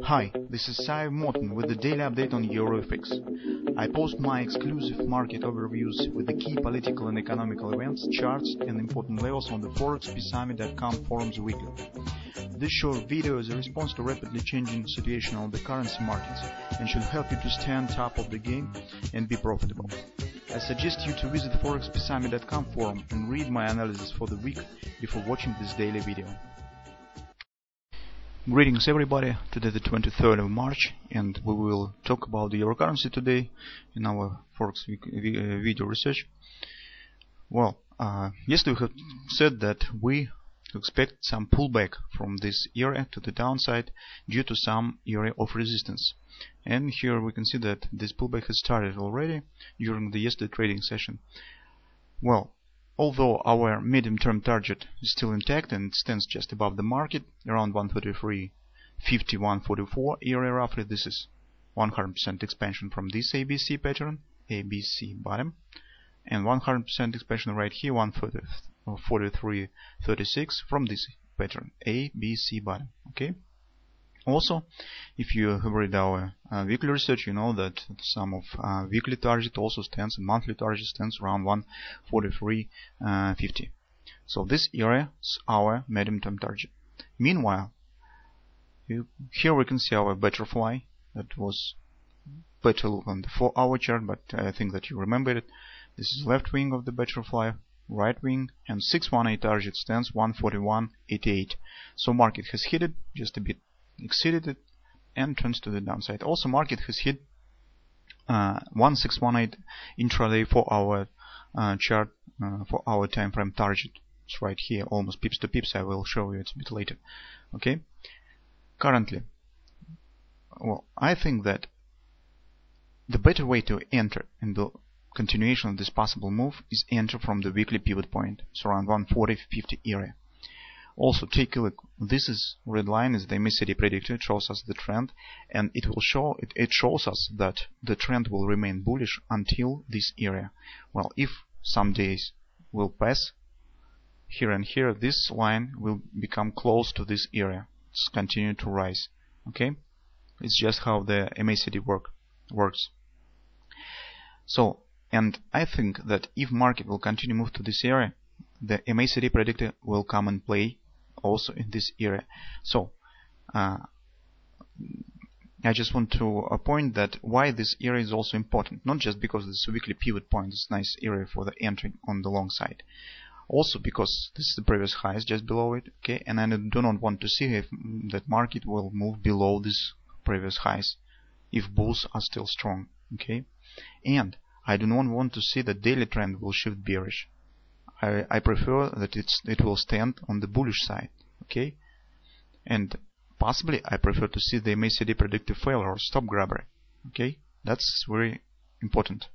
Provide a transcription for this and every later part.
Hi, this is Sive Morten with the daily update on EURUSD. I post my exclusive market overviews with the key political and economical events, charts and important levels on the ForexPeaceArmy.com forums weekly. This short video is a response to rapidly changing situation on the currency markets and should help you to stay on top of the game and be profitable. I suggest you to visit the ForexPeaceArmy.com forum and read my analysis for the week before watching this daily video. Greetings everybody, today the 23rd of March, and we will talk about the euro currency today in our Forex video research. Well, yesterday we have said that we expect some pullback from this area to the downside due to some area of resistance. And here we can see that this pullback has started already during the yesterday trading session. Well, although our medium-term target is still intact and stands just above the market, around 133.50, 144 area roughly, this is 100% expansion from this ABC pattern, ABC bottom, and 100% expansion right here, 143.36 from this pattern, ABC bottom. Okay. Also, if you have read our weekly research, you know that some of weekly target also stands and monthly target stands around 143.50. So this area is our medium-term target. Meanwhile, here we can see our butterfly that was better on the 4-hour chart, but I think that you remember it. This is left wing of the butterfly, right wing, and 618 target stands 141.88. So market has hit it just a bit, exceeded it, and turns to the downside. Also market has hit 1618 intraday for our chart, for our time frame target. It's right here, almost pips to pips. I will show you it a bit later. Okay. Currently, well, I think that the better way to enter in the continuation of this possible move is enter from the weekly pivot point. It's around 140.50 area. Also take a look, this is red line is the MACD predictor. It shows us the trend, and it shows us that the trend will remain bullish until this area. Well, if some days will pass here and here, this line will become close to this area. It's continue to rise. Okay, it's just how the MACD works. So, and I think that if market will continue to move to this area, the MACD predictor will come and play also in this area. So I just want to point that why this area is also important, not just because this weekly pivot point is a nice area for the entering on the long side, also because this is the previous highs just below it. Okay, and I do not want to see if that market will move below this previous highs if bulls are still strong. Okay, and I do not want to see the daily trend will shift bearish. I prefer that it will stand on the bullish side. Okay, and possibly I prefer to see the MACD predictive failure or stop grabber. Okay, that's very important.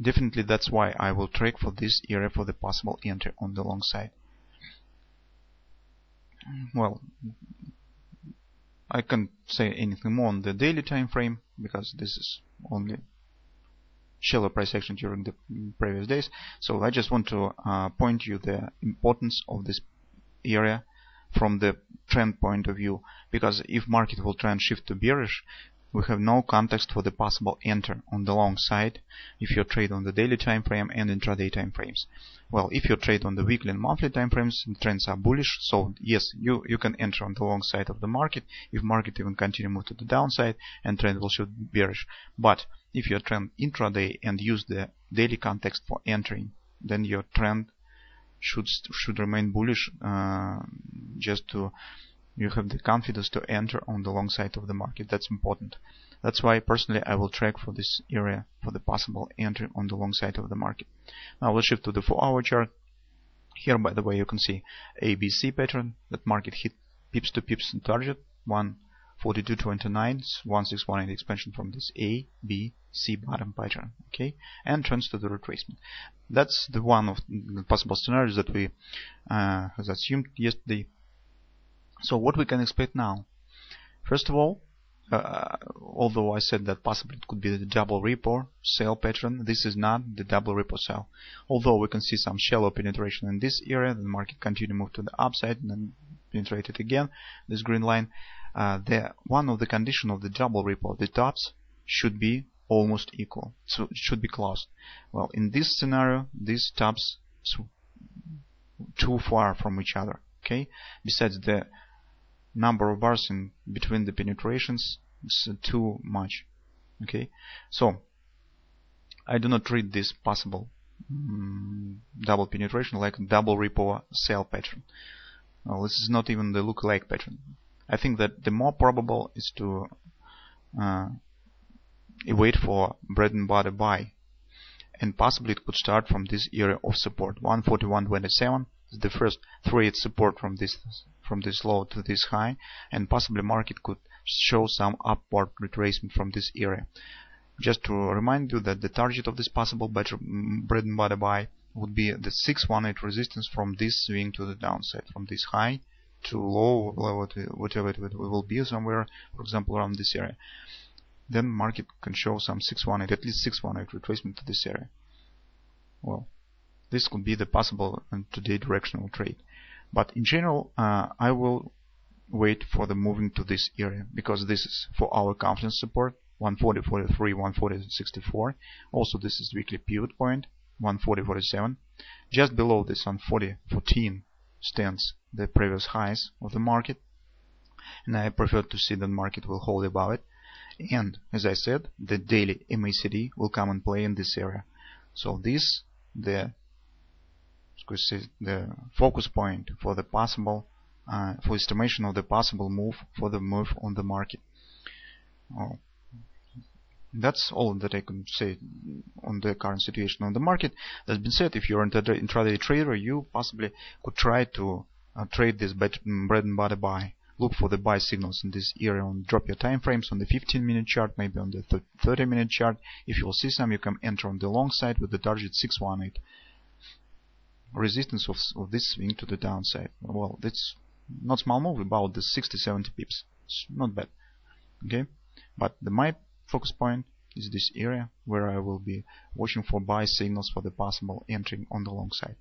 Definitely that's why I will track for this area for the possible entry on the long side. Well, I can't say anything more on the daily time frame because this is only shallow price action during the previous days. So I just want to point you the importance of this area from the trend point of view, because if market will try and shift to bearish, we have no context for the possible enter on the long side if you trade on the daily time frame and intraday time frames. Well, if you trade on the weekly and monthly time frames, the trends are bullish, so yes, you can enter on the long side of the market if market even continue to move to the downside and trend will shift bearish. But if you trend intraday and use the daily context for entering, then your trend should remain bullish, just to you have the confidence to enter on the long side of the market. That's important. That's why personally I will track for this area for the possible entry on the long side of the market. Now we'll shift to the 4-hour chart. Here, by the way, you can see ABC pattern that market hit pips to pips in target 142.29, 1618 expansion from this ABC bottom pattern. Okay, and turns to the retracement. That's the one of the possible scenarios that we has assumed yesterday. So what we can expect now? First of all, although I said that possibly it could be the double repo sell pattern, this is not the double repo sell. Although we can see some shallow penetration in this area, the market continue to move to the upside, and then penetrated again this green line. One of the condition of the double ripple, the tops should be almost equal, so it should be closed. Well, in this scenario, these tops too far from each other. Okay. Besides, the number of bars in between the penetrations is too much. Okay. So I do not treat this possible double penetration like double ripple sell pattern. Well, this is not even the look-alike pattern. I think that the more probable is to wait for bread and butter buy, and possibly it could start from this area of support. 141.27 is the first thread support from this low to this high, and possibly market could show some upward retracement from this area. Just to remind you that the target of this possible bread and butter buy would be the 618 resistance from this swing to the downside, from this high to low, whatever it will be, somewhere, for example, around this area. Then market can show some 618, at least 618 retracement to this area. Well, this could be the possible today directional trade. But in general, I will wait for the moving to this area, because this is for our confidence support, 140.43, 140.64. Also, this is weekly pivot point, 140.47. Just below this, on 40.14, stands the previous highs of the market, and I prefer to see that market will hold above it. And as I said, the daily MACD will come and play in this area. So this the focus point for the possible for estimation of the possible move on the market. Well, that's all that I can say on the current situation on the market. That's been said, if you're an intraday trader, you possibly could try to trade this bread and butter buy. Look for the buy signals in this area, and drop your time frames on the 15-minute chart, maybe on the 30-minute chart. If you will see some, you can enter on the long side with the target 618. Resistance of this swing to the downside. Well, that's not small move, about the 60-70 pips. It's not bad. Okay, but my focus point is this area where I will be watching for buy signals for the possible entering on the long side.